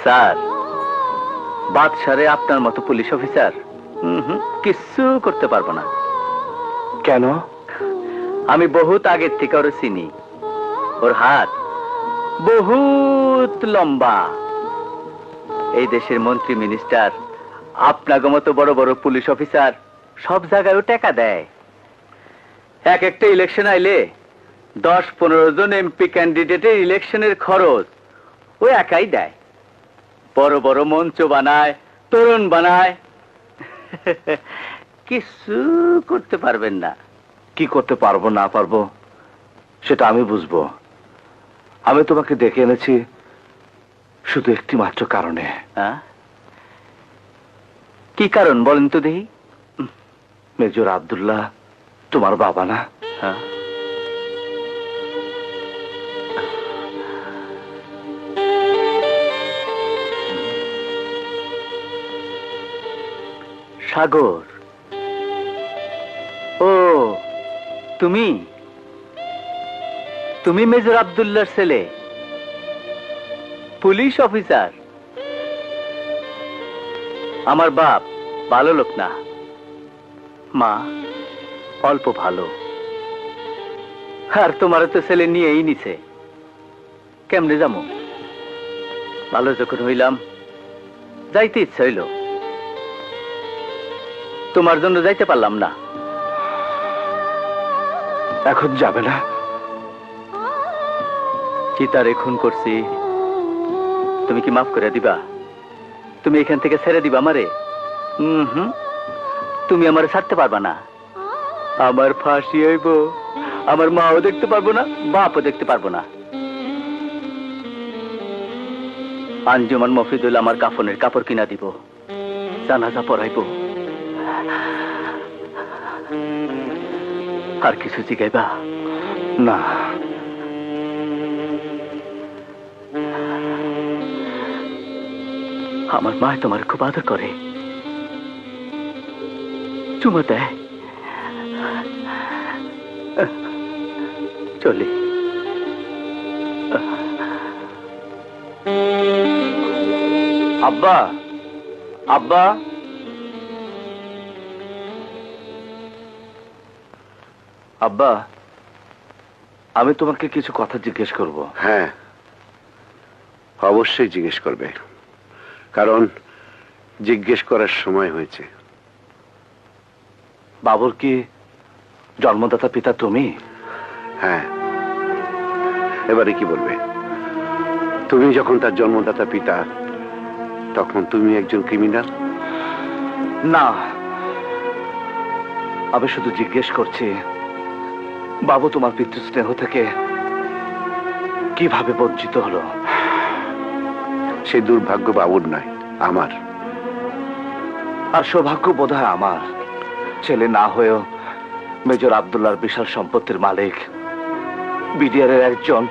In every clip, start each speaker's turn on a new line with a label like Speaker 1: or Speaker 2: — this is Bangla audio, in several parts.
Speaker 1: স্যার, বাদশারে আপনার মতো পুলিশ অফিসার কিচ্ছু করতে পারবো না।
Speaker 2: কেন?
Speaker 1: আমি বহুত আগের থেকে ওর চিনি। ওর হাত বহুত লম্বা। এই দেশের মন্ত্রী মিনিস্টার, আপনাকে মতো বড় বড় পুলিশ অফিসার সব জায়গায় টাকা দেয়। এক একটা ইলেকশন আইলে 10-15 জন এমপি ক্যান্ডিডেটের ইলেকশনের খরচ ও একাই দেয়। বড় বড় মঞ্চ বানায়, তরুণ বানায়। কিছু করতে পারবেন না।
Speaker 2: কি করতে পারবো না পারবো সেটা আমি বুঝবো। আমি তোমাকে ডেকে এনেছি শুধু একটি মাত্র কারণে।
Speaker 1: কি কারণ বলেন তো দেখি?
Speaker 2: মেজর আব্দুল্লাহ তোমার বাবা না?
Speaker 1: সাগর, ও তুমি তুমি মেজর আব্দুল্লাহর ছেলে, পুলিশ অফিসার। আমার বাপ ভালো লোক না, মা অল্প ভালো। আর তোমার তো ছেলে নিয়েই নিছে। কেমনে যাবো? ভালো যখন হইলাম যাইতে ইচ্ছা হইল, তোমার জন্য যাইতে পারলাম না।
Speaker 2: এখন যাবে না?
Speaker 1: চিতারে খুন করছি, তুমি কি মাফ করে দিবা? তুমি এখান থেকে ছেড়ে দিবা আমারে? তুমি আমারে ছাড়তে পারবা না। আমার ফাঁসি হইব, আমার মাও দেখতে পারবো না, বাপও দেখতে পারবো না। আঞ্জুমান মফিদুল আমার কাফনের কাপড় কিনা দিব, জানাজা পড়াইব। আর কিছু জিগাইবা
Speaker 2: না?
Speaker 1: আমার মা তোমার খুব আদর করে, চুমো দেয়। চলে
Speaker 2: আব্বা, আব্বা, আব্বা, আমি তোমাকে কিছু কথা জিজ্ঞেস করব।
Speaker 3: হ্যাঁ, অবশ্যই জিজ্ঞেস করবে, কারণ জিজ্ঞেস করার সময় হয়েছে।
Speaker 2: বাবুর কি জন্মদাতা পিতা তুমি?
Speaker 3: হ্যাঁ, এবারে কি বলবে? তুমি যখন তার জন্মদাতা পিতা, তখন তুমি একজন ক্রিমিনাল?
Speaker 2: না, আমি শুধু জিজ্ঞেস করছি, বাবু তোমার পিতৃস্নেহ থেকে কিভাবে বঞ্চিত হলো?
Speaker 3: সেই দুর্ভাগ্য বাবুর নয়, আমার।
Speaker 2: আর সৌভাগ্য বোধহয় আমার। ছেলে না হয়েও মেজর আব্দুল্লাহর বিশাল সম্পত্তির মালিক, বিডিআরের একজন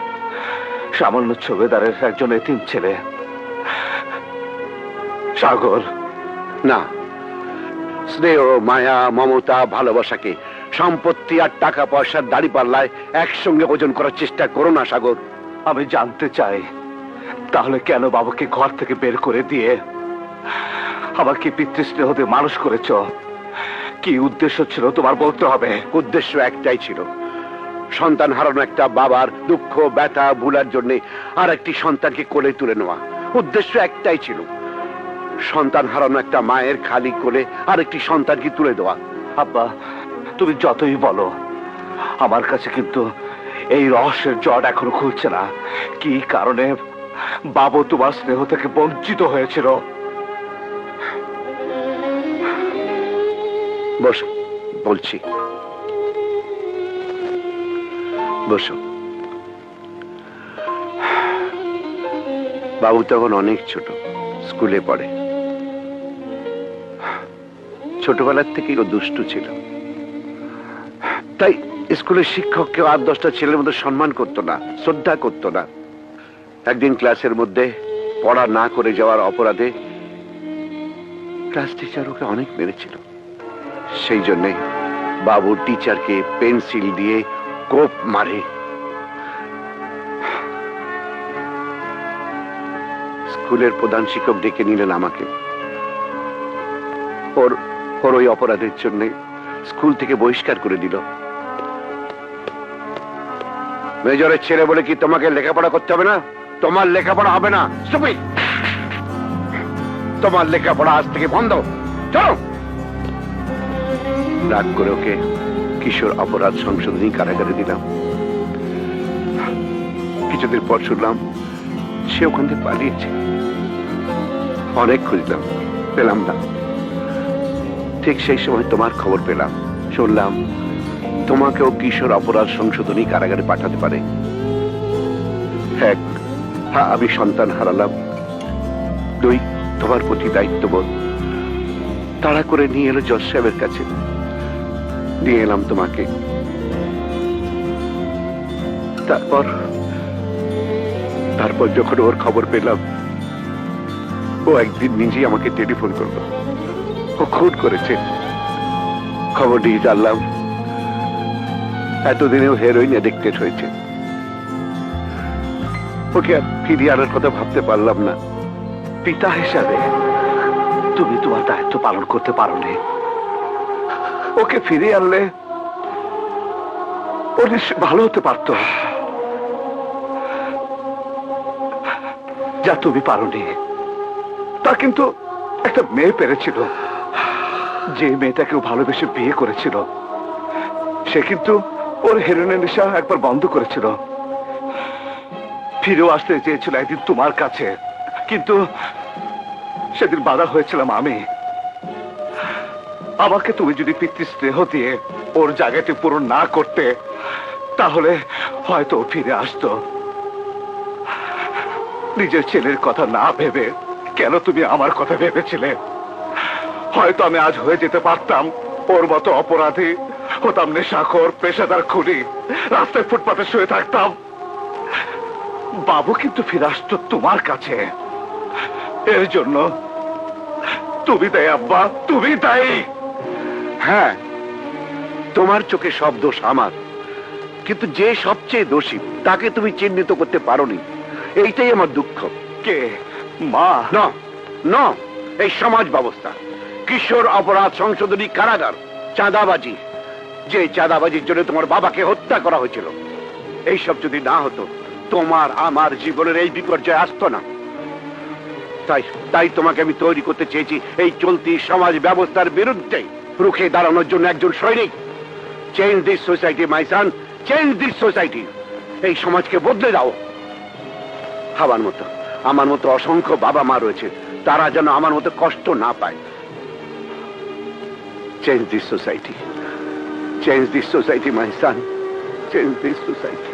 Speaker 2: সামান্য ছবেদারের একজন এতিম ছেলে। সাগর,
Speaker 3: না, স্নেহ, মায়া, মমতা, ভালোবাসাকে সম্পত্তি আর টাকা পয়সার দাড়িপাল্লায় একসঙ্গে ওজন করার চেষ্টা করো না সাগর।
Speaker 2: আমি জানতে চাই, তাহলে কেন বাবাকে ঘর থেকে বের করে দিয়ে আমাকে পিতৃস্নেহ দিয়ে মানুষ করেছ? কি উদ্দেশ্য ছিল তোমার বলতে হবে।
Speaker 3: উদ্দেশ্য একটাই ছিল, সন্তান হারানো একটা বাবার দুঃখ ব্যথা ভুলার জন্য আর একটি সন্তানকে কোলে তুলে নেওয়া। উদ্দেশ্য একটাই ছিল, সন্তান হারানো একটা মায়ের খালি কোলে আর একটি সন্তানকে তুলে দেওয়া।
Speaker 2: আব্বা, তুমি যতই বলো, আমার কাছে কিন্তু এই রহস্যের জট এখনো খুলছে না। কি কারণে বাবু তোমার স্নেহ থেকে বঞ্চিত হয়েছিল?
Speaker 3: বস, বলছি, বসো। বাবু তখন অনেক ছোট, স্কুলে পড়ে। ছোটবেলার থেকেই ও দুষ্টু ছিল, তাই স্কুলের শিক্ষককে 8-10টা ছেলের মধ্যে সম্মান করতো না, শ্রদ্ধা করতো না। একদিন ক্লাসের মধ্যে পড়া না করে যাওয়ার অপরাধে ক্লাস টিচার ওকে অনেক মেরেছিল। সেই জন্যে বাবু টিচারকে পেন্সিল দিয়ে কোপ মারে। স্কুলের প্রধান শিক্ষক ডেকে নিলেন আমাকে। ওর ওর ওই অপরাধের জন্য স্কুল থেকে বহিষ্কার করে দিল। মেজরের ছেলে বলে কি তোমাকে লেখাপড়া করতে হবে না? তোমার লেখাপড়া হবে না। Stupid! তোমার লেখাপড়া আজ থেকে বন্ধ। চলো। রাগ করে ওকে কিশোর অপরাধ সংশোধনী কারাগারে দিলাম। কিছুদিন পর শুনলাম সে ওখান থেকে পালিয়েছে। অনেক খুঁজলাম, পেলাম না। ঠিক সেই সময় তোমার খবর পেলাম, শুনলাম তোমাকেও কিশোর অপরাধ সংশোধনী কারাগারে পাঠাতে পারে। এক, আমি সন্তান হারালাম। দুই, তোমার প্রতি দায়িত্ববোধ। তাড়া করে নিয়ে এলো জজ সাহেবের কাছে, নিয়ে এলাম তোমাকে। তারপর যখন ওর খবর পেলাম, ও একদিন নিজেই আমাকে টেলিফোন করলো, ও খুন করেছে। খবর নিয়ে জানলাম এতদিনেও হেরোইন এডিক্টেড হয়েছে। ওকে আর ফিরিয়ে আনার কথা ভাবতে পারলাম না।
Speaker 2: পিতা হিসাবে তুমি তোমার দায়িত্ব পালন করতে পারোনি। ওকে ফিরিয়ে আনলে ও নিশ্চয় ভালো হতে পারত, যা তুমি পারোনি। তা কিন্তু একটা মেয়ে পেরেছিল, যে মেয়েটাকে ও ভালোবেসে বিয়ে করেছিল। সে কিন্তু ওর হেরোইনের নেশা একবার বন্ধ করেছিল, ফিরেও আসতে চেয়েছিল একদিন তোমার কাছে, কিন্তু সেদিন বাধা হয়েছিলাম আমি। আমাকে তুমি যদি পিতৃস্নেহ দিয়ে ওর জায়গাটি পূরণ না করতে, তাহলে হয়তো ও ফিরে আসতো। নিজের ছেলের কথা না ভেবে কেন তুমি আমার কথা ভেবেছিলে? হয়তো আমি আজ হয়ে যেতে পারতাম ওর মতো অপরাধী, হতাম নেশাখোর, পেশাদার খুনি, রাস্তায় ফুটপাতে শুয়ে থাকতাম। বাবু কিন্তু ফিরে আসতো তোমার কাছে। এর জন্য তুমি দায়ী আব্বা, তুমি দায়ী।
Speaker 3: হ্যাঁ, তোমার চোখে সব দোষ আমার, কিন্তু যে সবচেয়ে দোষী তাকে তুমি চিহ্নিত করতে পারোনি, এইটাই আমার দুঃখ।
Speaker 2: কে? মা?
Speaker 3: না না, এই সমাজ ব্যবস্থা, কিশোর অপরাধ সংশোধনী কারাগার, চাঁদাবাজি, যে চাঁদাবাজির জন্য তোমার বাবাকে হত্যা করা হয়েছিল। এইসব যদি না হতো, তোমার আমার জীবনের এই বিপর্যয় আসতো না। তাই তাই তোমাকে আমি তৈরি করতে চেয়েছি এই চলতি সমাজ ব্যবস্থার বিরুদ্ধে রুখে দাঁড়ানোর জন্য একজন সৈনিক। Change this society my son, change this society. এই সমাজকে বদলে দাও। আমার মতো অসংখ্য বাবা মা রয়েছে, তারা যেন আমার মতো কষ্ট না পায়। Change this society, change this society my son, change this society.